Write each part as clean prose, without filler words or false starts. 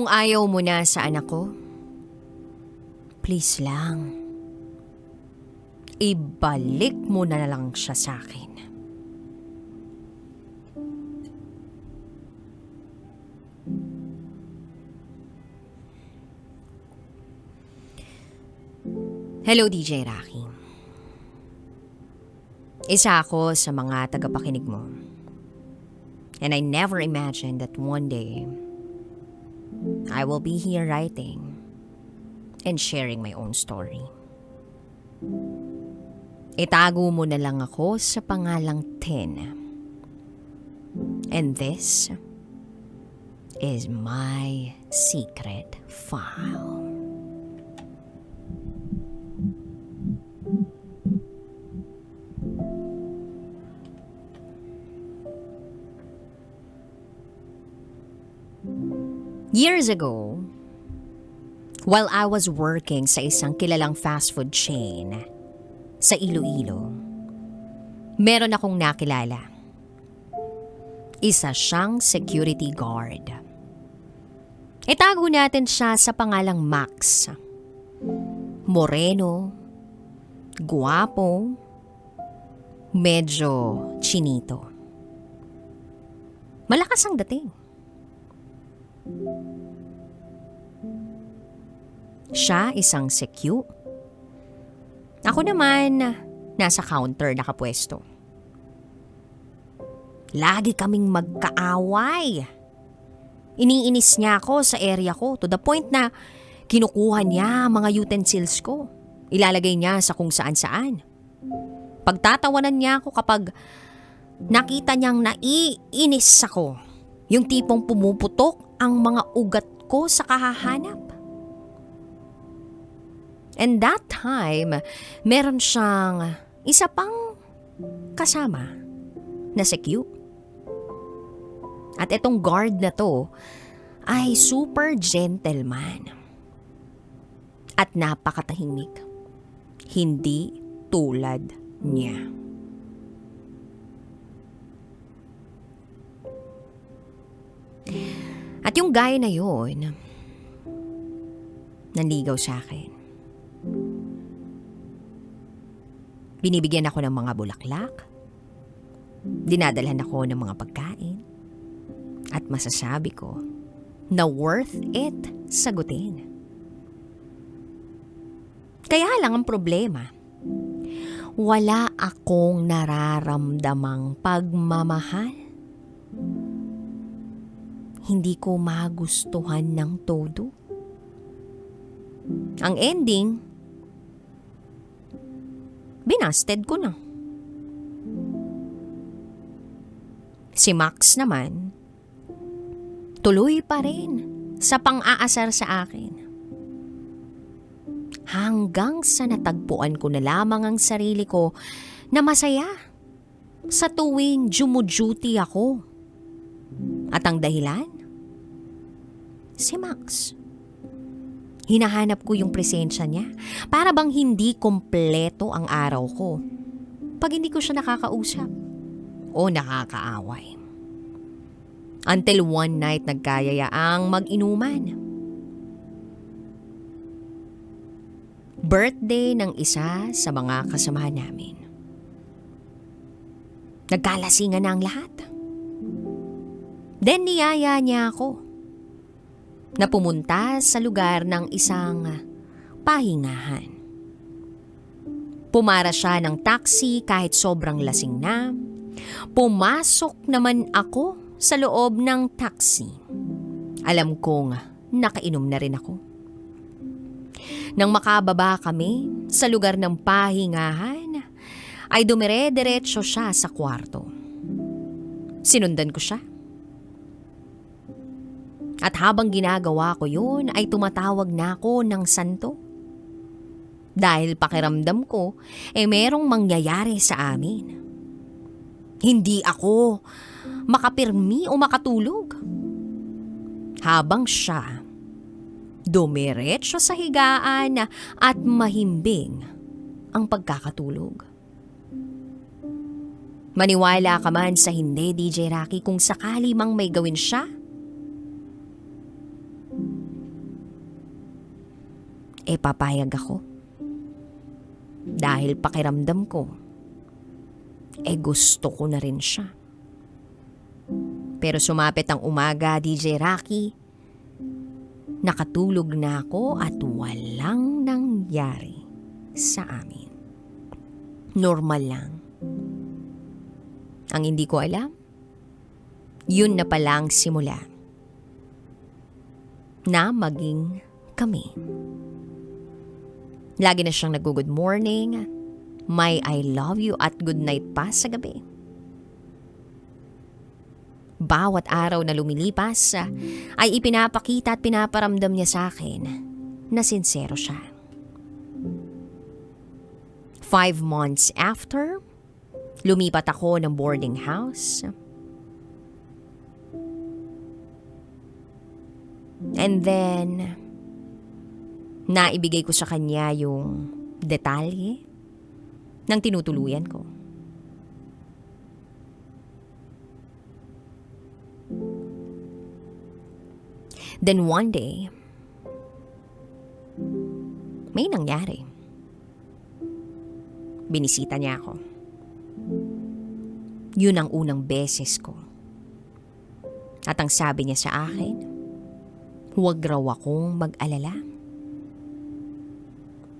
Kung ayaw mo na sa anak ko, please lang, ibalik mo na lang siya sa akin. Hello, DJ Rocky. Isa ako sa mga tagapakinig mo. And I never imagined that one day, I will be here writing and sharing my own story. Itago mo na lang ako sa pangalang 10. And this is my secret file. Years ago, while I was working sa isang kilalang fast food chain sa Iloilo, meron akong nakilala. Isa siyang security guard. Itago natin siya sa pangalang Max. Moreno, guwapo, medyo chinito. Malakas ang dating. Siya isang secu. Ako naman, nasa counter nakapwesto. Lagi kaming magkaaway. Iniinis niya ako sa area ko to the point na kinukuha niya mga utensils ko. Ilalagay niya sa kung saan-saan. Pagtatawanan niya ako kapag nakita niyang naiinis ako. Yung tipong pumuputok ang mga ugat ko sa kahahanap. And that time, meron siyang isa pang kasama na secu. At itong guard na to ay super gentleman. At napakatahimik. Hindi tulad niya. At yung guy na yun, nanligaw sa akin. Binibigyan ako ng mga bulaklak. Dinadalhan ako ng mga pagkain. At masasabi ko na worth it sagutin. Kaya lang ang problema, wala akong nararamdamang pagmamahal. Hindi ko magustuhan ng todo. Ang ending, binasted ko na. Si Max naman, tuloy pa rin sa pang-aasar sa akin. Hanggang sa natagpuan ko na lamang ang sarili ko na masaya sa tuwing duty ako. At ang dahilan? Si Max. Hinahanap ko yung presensya niya para bang hindi kompleto ang araw ko pag hindi ko siya nakakausap o nakakaaway. Until one night nagkayayaang mag-inuman. Birthday ng isa sa mga kasamahan namin. Nagkalasingan na ang lahat. Then niyaya niya ako na pumunta sa lugar ng isang pahingahan. Pumara siya ng taxi kahit sobrang lasing na. Pumasok naman ako sa loob ng taxi. Alam kong nakainom na rin ako. Nang makababa kami sa lugar ng pahingahan, ay dumire-diretso siya sa kwarto. Sinundan ko siya. At habang ginagawa ko yun, ay tumatawag na ako ng santo. Dahil pakiramdam ko, merong mangyayari sa amin. Hindi ako makapirmi o makatulog. Habang siya, dumiretso sa higaan at mahimbing ang pagkakatulog. Maniwala ka man sa hindi, DJ Rocky, kung sakali mang may gawin siya, papayag ako. Dahil pakiramdam ko, gusto ko na rin siya. Pero sumapit ang umaga, DJ Rocky. Nakatulog na ako at walang nangyari sa amin. Normal lang. Ang hindi ko alam, yun na palang simula na maging kami. Lagi na siyang nag-good morning, may I love you at good night pa sa gabi. Bawat araw na lumilipas ay ipinapakita at pinaparamdam niya sa akin na sincero siya. 5 months after, lumipat ako ng boarding house. And then, naibigay ko sa kanya yung detalye ng tinutuluyan ko. Then one day, may nangyari. Binisita niya ako. Yun ang unang beses ko. At ang sabi niya sa akin, huwag raw akong mag-alala.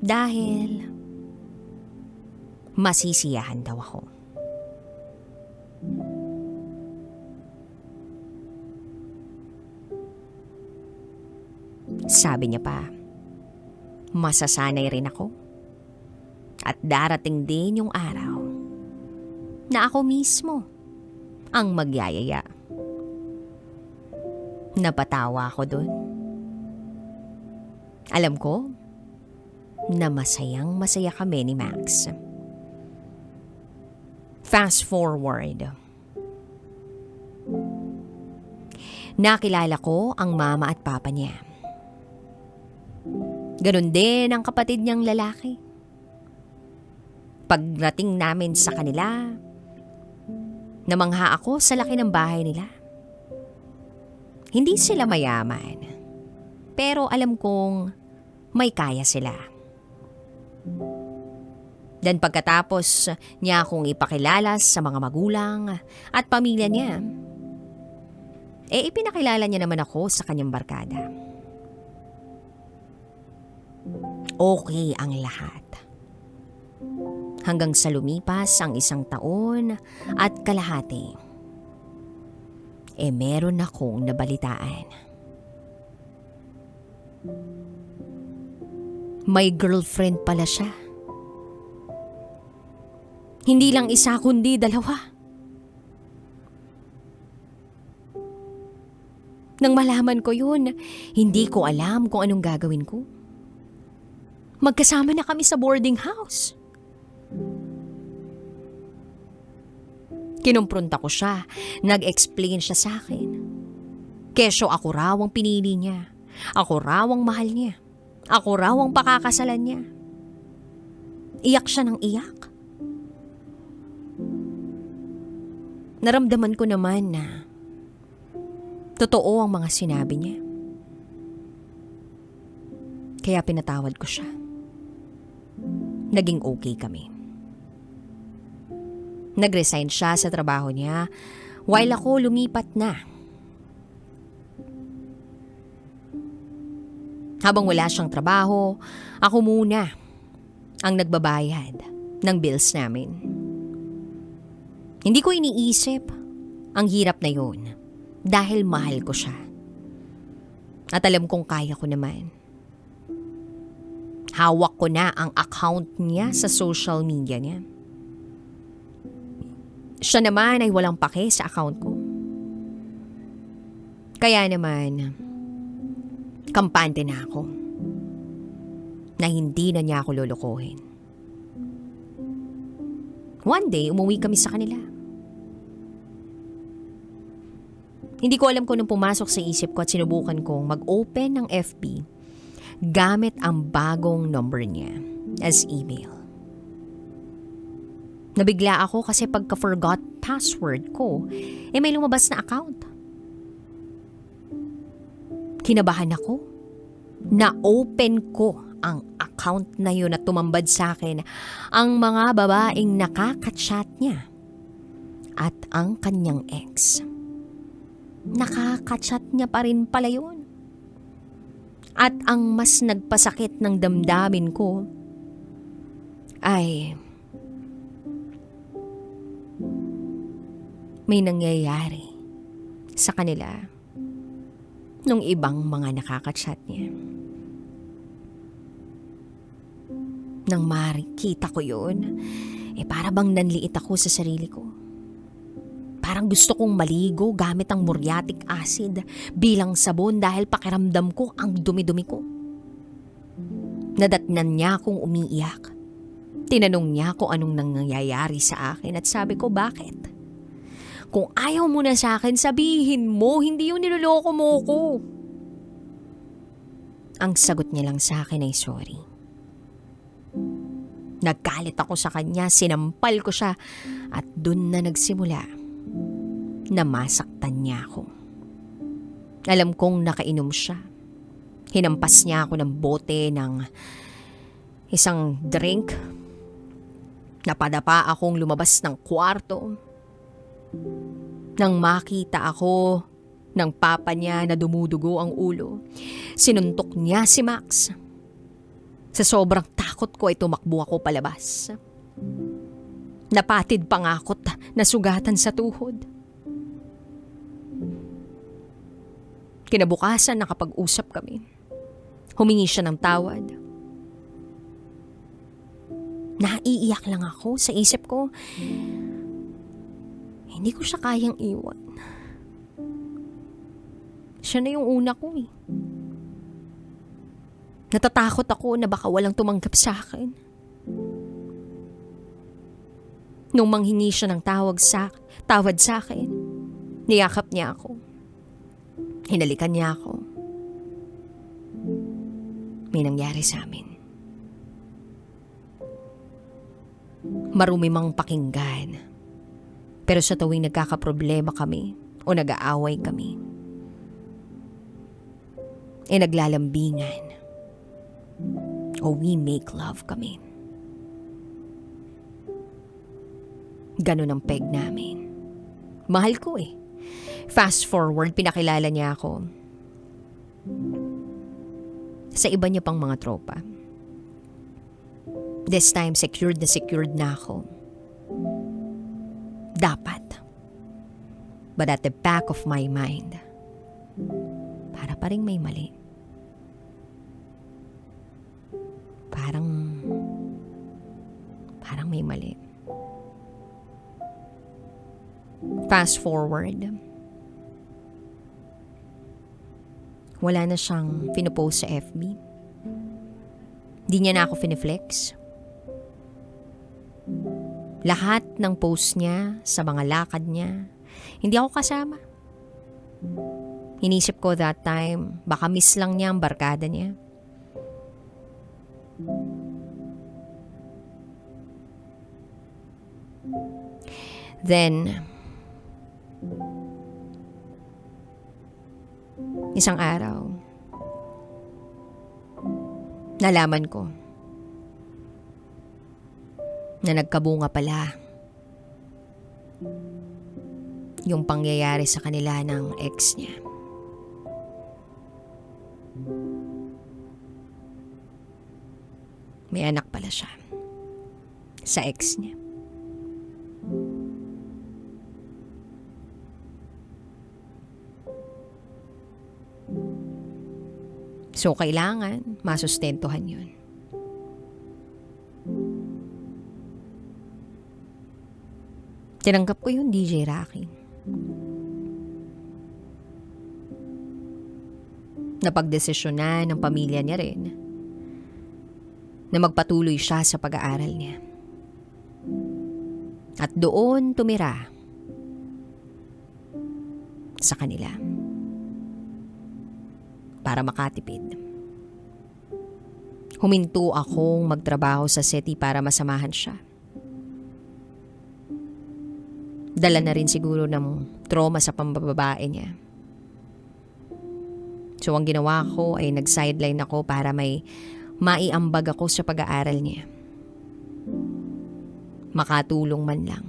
Dahil masisiyahan daw ako. Sabi niya pa, masasanay rin ako. At darating din yung araw na ako mismo ang magyayaya. Napatawa ako dun. Alam ko na masayang masaya kami ni Max. Fast forward. Nakilala ko ang mama at papa niya. Ganon din ang kapatid niyang lalaki. Pagdating namin sa kanila, namangha ako sa laki ng bahay nila. Hindi sila mayaman, pero alam kong may kaya sila. Dan pagkatapos niya akong ipakilala sa mga magulang at pamilya niya, ipinakilala niya naman ako sa kanyang barkada. Okay ang lahat. Hanggang sa lumipas ang 1 taon at kalahati, meron akong nabalitaan. May girlfriend pala siya. Hindi lang isa kundi 2. Nang malaman ko yun, hindi ko alam kung anong gagawin ko. Magkasama na kami sa boarding house. Kinumpronta ko siya. Nag-explain siya sa akin. Kesyo ako raw ang pinili niya. Ako raw ang mahal niya. Ako raw ang pakakasalan niya. Iyak siya ng iyak. Naramdaman ko naman na totoo ang mga sinabi niya. Kaya pinatawad ko siya. Naging okay kami. Nag-resign siya sa trabaho niya while ako lumipat na. Habang wala siyang trabaho, ako muna ang nagbabayad ng bills namin. Hindi ko iniisip ang hirap na yun dahil mahal ko siya. At alam kong kaya ko naman. Hawak ko na ang account niya sa social media niya. Siya naman ay walang pake sa account ko. Kaya naman, kampante na ako na hindi na niya ako lulukuhin. One day, umuwi kami sa kanila. Hindi ko alam kung nung pumasok sa isip ko at sinubukan kong mag-open ng FB gamit ang bagong number niya as email. Nabigla ako kasi pagka-forgot password ko, may lumabas na account. Kinabahan ako na open ko ang account na yun at tumambad sa akin ang mga babaeng nakaka-chat niya at ang kanyang ex. Nakaka-chat niya pa rin pala yun. At ang mas nagpasakit ng damdamin ko ay may nangyayari sa kanila nung ibang mga nakaka-chat niya. Nang makita ko yun, para bang nanliit ako sa sarili ko. Parang gusto kong maligo gamit ang muriatic acid bilang sabon dahil pakiramdam ko ang dumi-dumi ko. Nadatnan niya akong umiiyak. Tinanong niya kung anong nangyayari sa akin at sabi ko, bakit? Kung ayaw mo na sa akin, sabihin mo, hindi yung niloloko mo ko. Ang sagot niya lang sa akin ay sorry. Nagkalit ako sa kanya, sinampal ko siya at dun na nagsimula na masaktan niya ako. Alam kong nakainom siya. Hinampas niya ako ng bote ng isang drink. Napadapa akong lumabas ng kwarto. Nang makita ako ng papa niya na dumudugo ang ulo, sinuntok niya si Max. Sa sobrang takot ko ay tumakbo ako palabas. Napatid pa nga ako't nasugatan sa tuhod. Kinabukasan nakapag-usap kami. Humingi siya ng tawad. Naiiyak lang ako sa isip ko. Hindi ko siya kayang iwan. Siya na yung una ko eh. Natatakot ako na baka walang tumanggap sa akin. Nung manghingi siya ng tawad sa akin, niyakap niya ako. Hinalikan niya ako. May nangyari sa amin. Marumi mang pakinggan. Pero sa tuwing nagkakaproblema kami o nag-aaway kami, naglalambingan o we make love kami. Ganun ang peg namin. Mahal ko eh. Fast forward, pinakilala niya ako sa iba niya pang mga tropa. This time, secured na ako. Dapat. But at the back of my mind, para pa ring may mali. Parang may mali. Fast forward. Wala na siyang pinupost sa FB. Di niya na ako finiflex. Lahat ng post niya sa mga lakad niya, hindi ako kasama. Inisip ko that time, baka miss lang niya ang barkada niya. Then, isang araw, nalaman ko na nagkabunga pala yung pangyayari sa kanila ng ex niya. May anak pala siya sa ex niya. So, kailangan masustentuhan yun. Tinanggap ko yun, DJ Rocky. Napagdesisyonan ng pamilya niya rin na magpatuloy siya sa pag-aaral niya. At doon tumira sa kanila para makatipid. Huminto akong magtrabaho sa city para masamahan siya. Dala na rin siguro ng trauma sa pambababae niya. So ang ginawa ko ay nag-sideline ako para may maiambag ako sa pag-aaral niya. Makatulong man lang.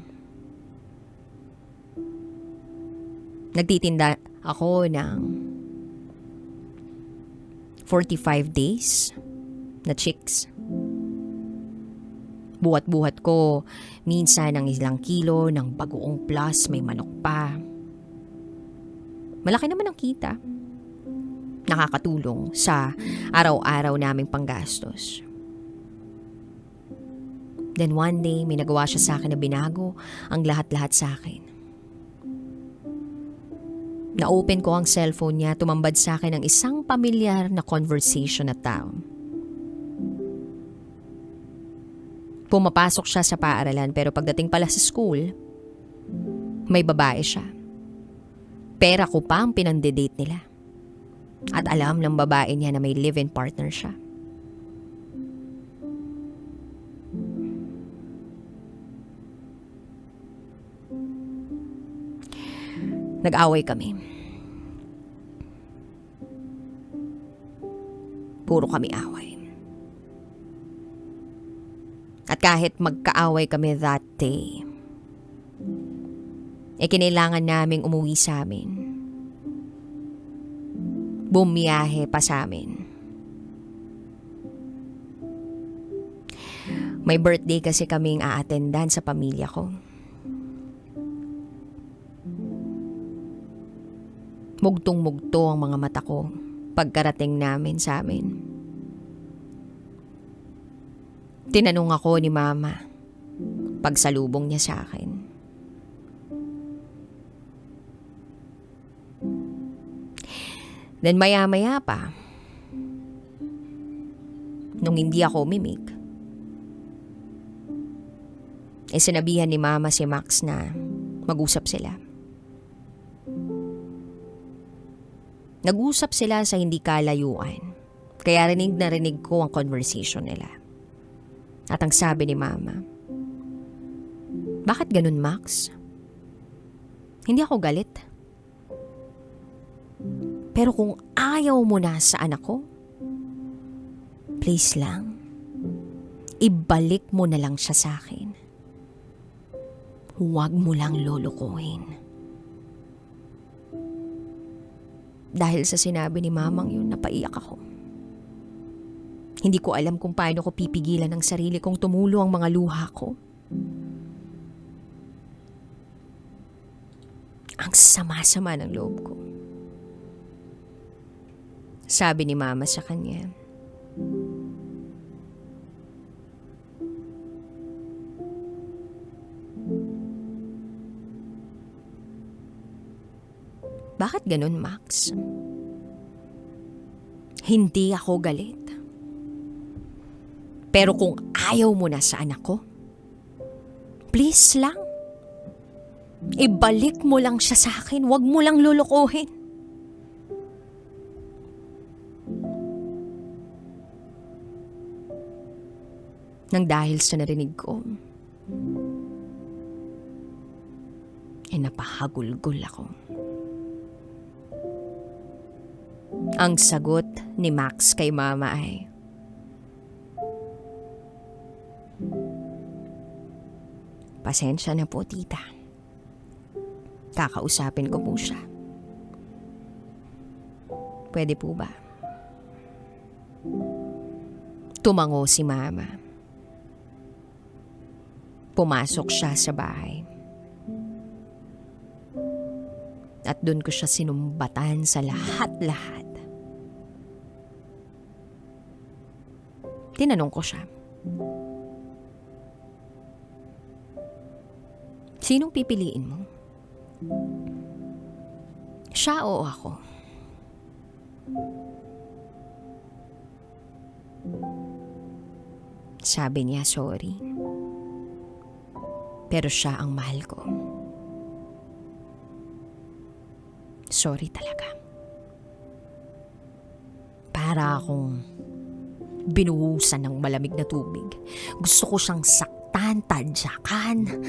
Nagtitinda ako ng 45 days na chicks. Buhat-buhat ko minsan ng 1 kilo ng bagoong plus may manok pa. Malaki naman ang kita. Nakakatulong sa araw-araw naming panggastos. Then one day, may nagawa siya sa akin na binago ang lahat-lahat sa akin. Na-open ko ang cellphone niya, tumambad sa akin ng isang pamilyar na conversation na tao. Pumapasok siya sa paaralan pero pagdating pala sa school, may babae siya. Pera ko pa ang pinandidate nila. At alam ng babae niya na may live-in partner siya. Nag-away kami. Puro kami away. At kahit magkaaway kami that day, kinailangan naming umuwi sa amin. Bumiyahe pa sa amin. May birthday kasi kaming aatendan sa pamilya ko. Mugtong-mugto ang mga mata ko pagkarating namin sa amin. Tinanong ako ni Mama pagsalubong niya sa akin. Then maya-maya pa, nung hindi ako umimik, sinabihan ni Mama si Max na mag-usap sila. Nag-usap sila sa hindi kalayuan, kaya rinig na rinig ko ang conversation nila. At ang sabi ni Mama, "Bakit ganun, Max? Hindi ako galit. Pero kung ayaw mo na sa anak ko, please lang, ibalik mo na lang siya sa akin. Huwag mo lang lulukuhin." Dahil sa sinabi ni Mamang yun, napaiyak ako. Hindi ko alam kung paano ko pipigilan ang sarili kong tumulo ang mga luha ko. Ang sama-sama ng loob ko. Sabi ni Mama sa kanya, "Bakit ganun, Max? Hindi ako galit. Pero kung ayaw mo na sa anak ko, please lang, ibalik mo lang siya sa akin. Huwag mo lang lulukuhin." Nang dahil sa narinig ko, napahagulgol ako. Ang sagot ni Max kay Mama ay, "Pasensya na po, tita. Kakausapin ko po siya. Pwede po ba?" Tumango si Mama. Pumasok siya sa bahay. At doon ko siya sinumbatan sa lahat-lahat. Tinanong ko siya, "Sinong pipiliin mo? Siya o ako?" Sabi niya, "Sorry. Pero siya ang mahal ko. Sorry talaga. Para akong binuhusan ng malamig na tubig. Gusto ko siyang saktan, tadyakan,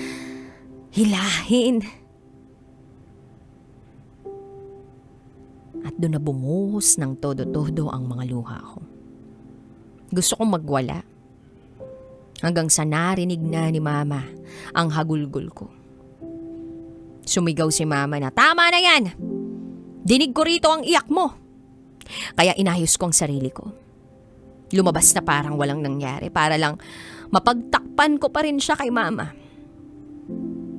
hilahin. At doon na bumuhos ng todo-todo ang mga luha ko. Gusto kong magwala. Hanggang sa narinig na ni Mama ang hagulgol ko. Sumigaw si Mama na, "Tama na yan! Dinig ko rito ang iyak mo!" Kaya inayos ko ang sarili ko. Lumabas na parang walang nangyari para lang mapagtakpan ko pa rin siya kay Mama.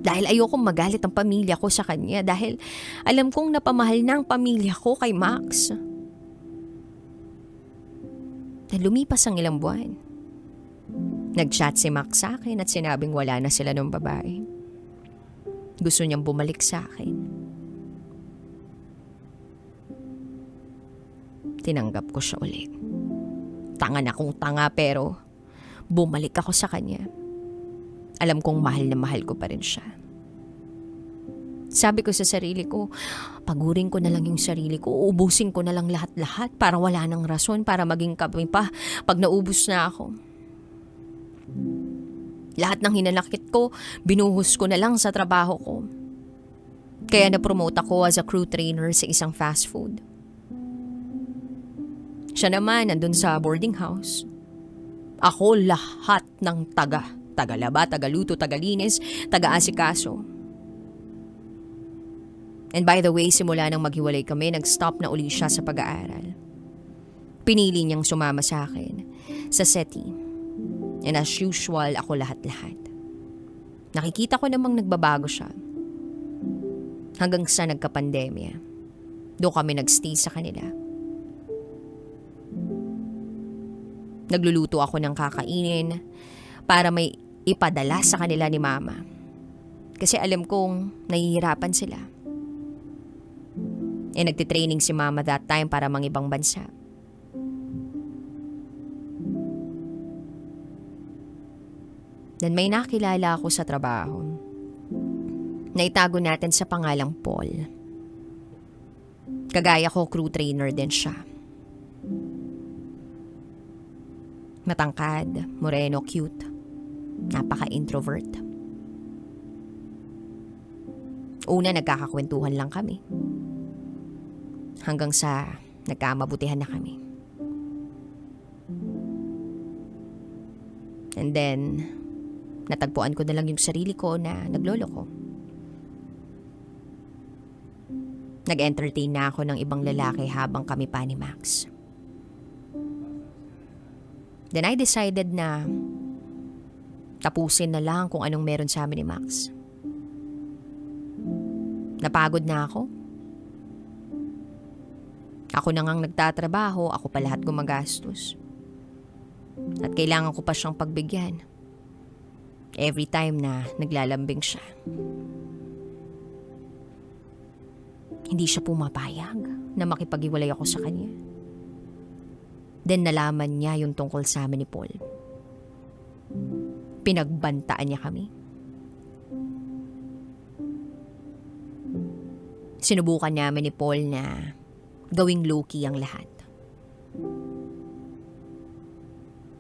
Dahil ayokong magalit ang pamilya ko sa kanya dahil alam kong napamahal na ang pamilya ko kay Max. Na lumipas ang ilang buwan. Nag-chat si Max sa akin at sinabing wala na sila ng babae. Gusto niyang bumalik sa akin. Tinanggap ko siya ulit. Tanga na kong tanga pero bumalik ako sa kanya. Alam kong mahal na mahal ko pa rin siya. Sabi ko sa sarili ko, pagurin ko na lang yung sarili ko, ubusin ko na lang lahat-lahat para wala nang rason para maging kami pa pag naubos na ako. Lahat ng hinanakit ko, binuhos ko na lang sa trabaho ko. Kaya na-promote ako as a crew trainer sa isang fast food. Siya naman nandun sa boarding house. Ako lahat ng tagalaba, tagaluto, tagalinis, taga-asikaso. And by the way, simula nang maghiwalay kami, nag-stop na uli siya sa pag-aaral. Pinili niyang sumama sa akin sa SETI. And as usual, ako lahat-lahat. Nakikita ko namang nagbabago siya. Hanggang sa nagka-pandemya. Doon kami nag-stay sa kanila. Nagluluto ako ng kakainin para may ipadala sa kanila ni Mama. Kasi alam kong nahihirapan sila. Nagtitraining si Mama that time para mang ibang bansa. Then may nakilala ako sa trabaho. Naitago natin sa pangalang Paul. Kagaya ko, crew trainer din siya. Matangkad, moreno, cute. Napaka-introvert. Una, nagkakakwentuhan lang kami. Hanggang sa nagkamabutihan na kami. And then, natagpuan ko na lang yung sarili ko na nagloloko. Nag-entertain na ako ng ibang lalaki habang kami pa ni Max. Then I decided na tapusin na lang kung anong meron sa amin ni Max. Napagod na ako. Ako na ngang nagtatrabaho, ako pa lahat gumagastos. At kailangan ko pa siyang pagbigyan. Every time na naglalambing siya. Hindi siya pumapayag na makipag-iwalay ako sa kanya. Then nalaman niya yung tungkol sa amin ni Paul. Pinagbantaan niya kami. Sinubukan namin ni Paul na gawing low-key ang lahat.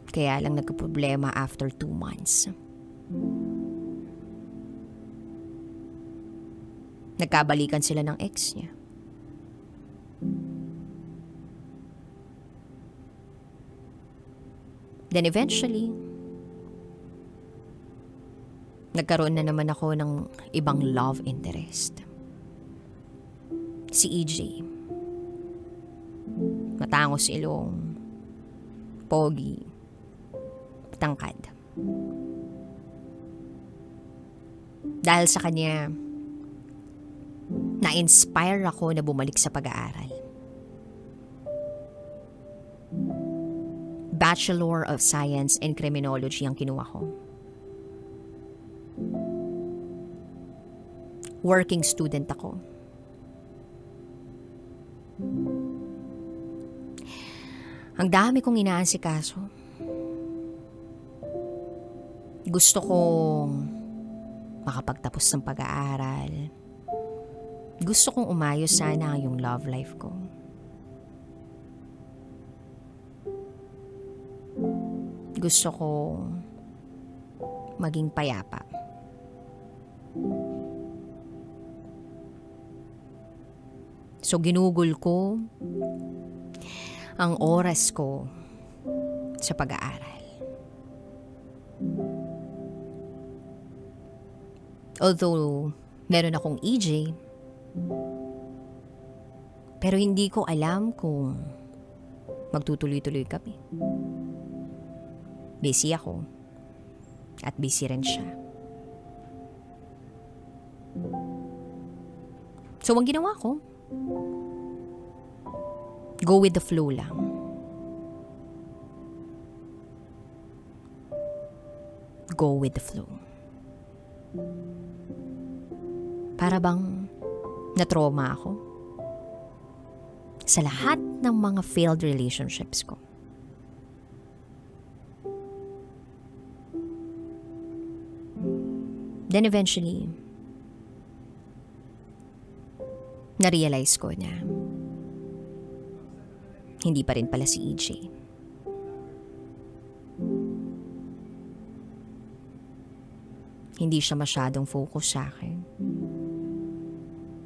Kaya lang nagkaproblema after 2 months. Nagkabalikan sila ng ex niya. Then eventually, nagkaroon na naman ako ng ibang love interest. Si EJ. Matangos ilong, pogi, tangkad. Dahil sa kanya, na-inspire ako na bumalik sa pag-aaral. Bachelor of Science in Criminology ang kinuha ko. Working student ako. Ang dami kong inaasikaso. Gusto kong makapagtapos ng pag-aaral. Gusto kong umayos sana yung love life ko. Gusto kong maging payapa. So ginugol ko ang oras ko sa pag-aaral. Although, meron akong EJ, pero hindi ko alam kung magtutuloy-tuloy kami. Busy ako, at busy rin siya. So, ang ginawa ko, go with the flow lang. Go with the flow. Para bang na-trauma ako sa lahat ng mga failed relationships ko. Then eventually, na-realize ko na hindi pa rin pala si EJ. Hindi siya masyadong focus sa akin.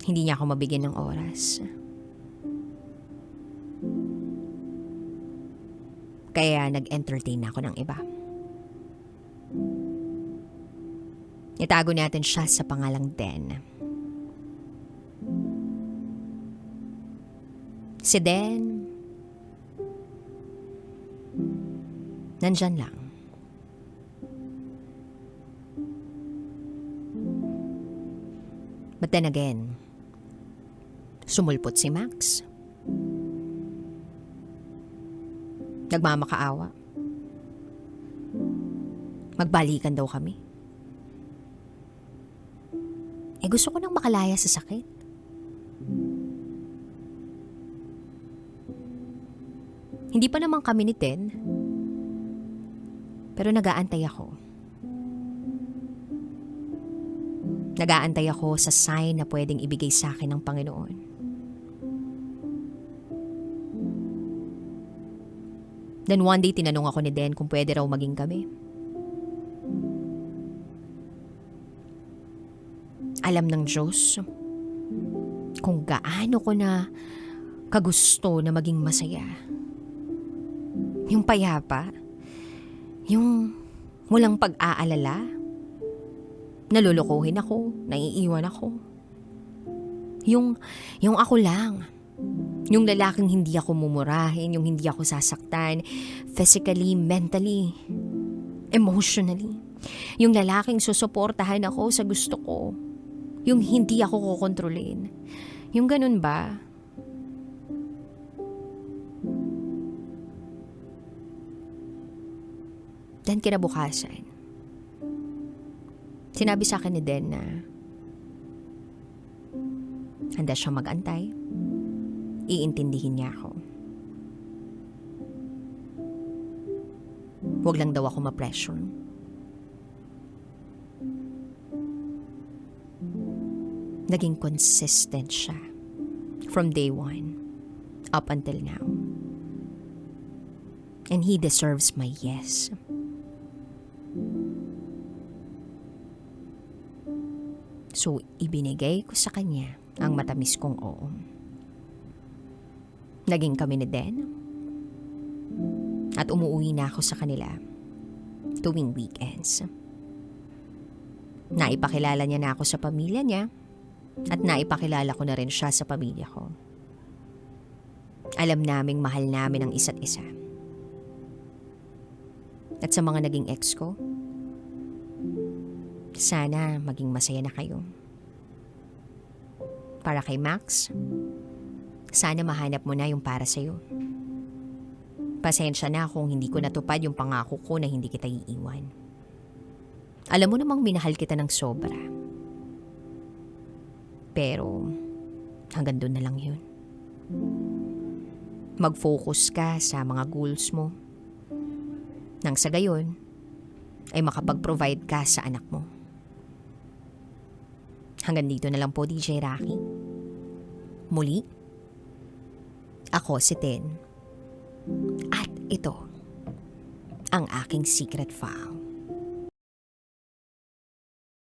Hindi niya ako mabigyan ng oras. Kaya nag-entertain ako ng iba. Itago natin siya sa pangalang Den. Si Den, nandyan lang. But then again, sumulpot si Max. Nagmamakaawa. Magbalikan daw kami. Gusto ko nang makalaya sa sakit. Hindi pa naman kami ni Ten, pero nag-aantay ako. Nag-aantay ako sa sign na pwedeng ibigay sa akin ng Panginoon. Then one day, tinanong ako ni Den kung pwede raw maging kami. Alam ng Diyos kung gaano ko na kagusto na maging masaya. Yung payapa, yung walang pag-aalala, nalulukuhin ako, naiiwan ako. Yung ako lang. Yung lalaking hindi ako mumurahin, yung hindi ako sasaktan, physically, mentally, emotionally. Yung lalaking susuportahan ako sa gusto ko. Yung hindi ako kukontrolin. Yung ganun ba? Then kinabukasan, sinabi sa akin ni Den na handa siyang mag-antay. Iintindihin niya ako. Huwag lang daw ako ma-pressure. Naging consistent siya from day one up until now. And he deserves my yes. So, ibinigay ko sa kanya ang matamis kong oo. Naging kami ni Den. At umuwi na ako sa kanila tuwing weekends. Naipakilala niya na ako sa pamilya niya at naipakilala ko na rin siya sa pamilya ko. Alam naming mahal namin ang isa't isa. At sa mga naging ex ko, sana maging masaya na kayo. Para kay Max, sana mahanap mo na yung para sa'yo. Pasensya na kung hindi ko natupad yung pangako ko na hindi kita iiwan. Alam mo namang minahal kita ng sobra. Pero hanggang doon na lang yun. Mag-focus ka sa mga goals mo. Nang sa gayon, ay makapag-provide ka sa anak mo. Hanggang dito na lang po, DJ Rocky. Muli, ako si Ten. At ito, ang aking secret file.